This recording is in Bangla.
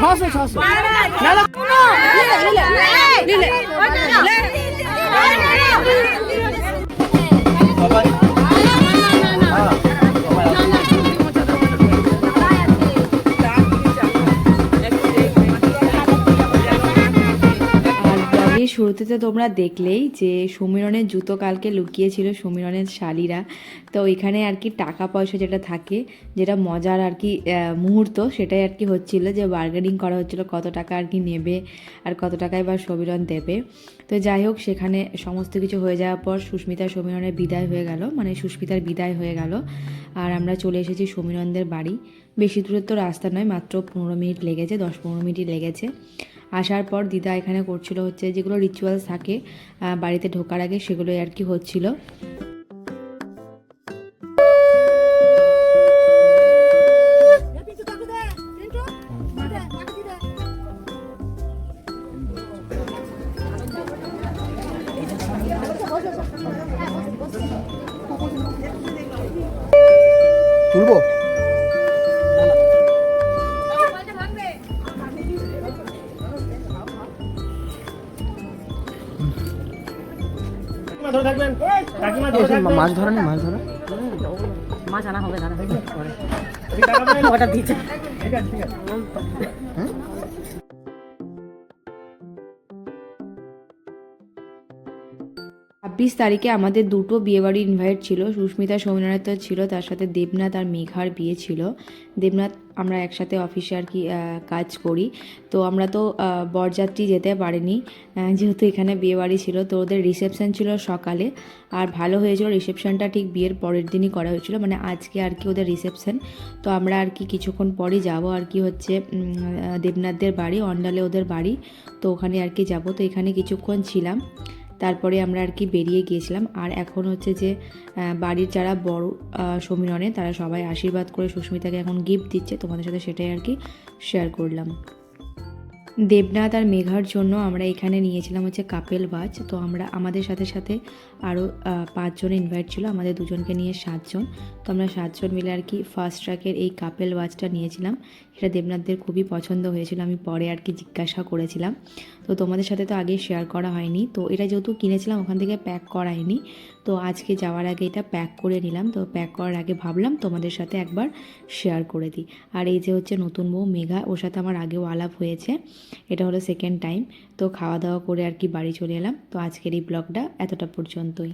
600 600 না না নিলে বাবা শুরুতে তো তোমরা দেখলেই যে সমীরণের জুতো কালকে লুকিয়েছিল সমীরণের শালিরা। তো ওইখানে আর কি টাকা পয়সা যেটা থাকে, যেটা মজার আর কি মুহূর্ত, সেটাই আর কি হচ্ছিল, যে বার্গেনিং করা হচ্ছিল কত টাকা আর কি নেবে আর কত টাকায় বা সমীরণ দেবে। তো যাই হোক, সেখানে সমস্ত কিছু হয়ে যাওয়ার পর সুস্মিতা সমীরণের বিদায় হয়ে গেল, মানে সুস্মিতার বিদায় হয়ে গেল। আর আমরা চলে এসেছি সমীরণদের বাড়ি। বেশি দূরের তো রাস্তা নয়, মাত্র 15 মিনিট লেগেছে, 10-15 মিনিটই লেগেছে। আসার পর দিদা এখানে করছিল হচ্ছে যেগুলো রিচুয়ালস থাকে বাড়িতে ঢোকার আগে, সেগুলোই আর কি হচ্ছিল। তুলবো মাছ ধরা নেই, মাছ ধরা মাছ আনা হবে দাদা পরে ওটা দিচ্ছে। 26 তারিখে আমাদের দুটো বিয়েবাড়ি ইনভাইট ছিল। সুস্মিতা সমীরণের তো ছিল, তার সাথে দেবনাথ আর মেঘার বিয়ে ছিল। দেবনাথ আমরা একসাথে অফিসে আর কি কাজ করি, তো আমরা তো বরযাত্রী যেতে পারিনি, যেহেতু এখানে বিয়েবাড়ি ছিল। তো ওদের রিসেপশন ছিল সকালে, আর ভালো হয়েছিল রিসেপশনটা ঠিক বিয়ের পরের দিনই করা হয়েছিল, মানে আজকে আর কি ওদের রিসেপশন। তো আমরা আর কি কিছুক্ষণ পরই যাব আর কি হচ্ছে দেবনাথদের বাড়ি, অন্ডালে ওদের বাড়ি, তো ওখানে আর কি যাব। তো এখানে কিছুক্ষণ ছিলাম, তারপরে আমরা আর কি বেরিয়ে গিয়েছিলাম। আর এখন হচ্ছে যে বাড়ির যারা বড় সমীরণে, তারা সবাই আশীর্বাদ করে সুস্মিতাকে এখন গিফট দিচ্ছে, তোমাদের সাথে সেটাই আর কি শেয়ার করলাম। দেবনাথ আর মেঘার জন্য আমরা এখানে নিয়েছিলাম হচ্ছে কাপেল ওয়াচ। তো আমরা আমাদের সাথে সাথে আরও 5 জন ইনভাইট ছিল, আমাদের দুজনকে নিয়ে 7 জন। তো আমরা 7 জন মিলে আর কি ফার্স্ট ট্র্যাকের এই কাপেল ওয়াচটা নিয়েছিলাম। এটা দেবনাথদের খুবই পছন্দ হয়েছিল, আমি পরে আর কি জিজ্ঞাসা করেছিলাম। তো তোমাদের সাথে তো আগে শেয়ার করা হয়নি, তো এটা যেহেতু কিনেছিলাম ওখান থেকে প্যাক করায়নি, তো আজকে যাওয়ার আগে এটা প্যাক করে নিলাম। তো প্যাক করার আগে ভাবলাম তোমাদের সাথে একবার শেয়ার করে দিই। আর এই যে হচ্ছে নতুন বউ মেঘা, ওর সাথে আমার আগেও আলাপ হয়েছে, এটা হলো সেকেন্ড টাইম। তো খাওয়া দাওয়া করে আর কি বাড়ি চলে এলাম। তো আজকের এই ব্লগটা এতটা পর্যন্তই।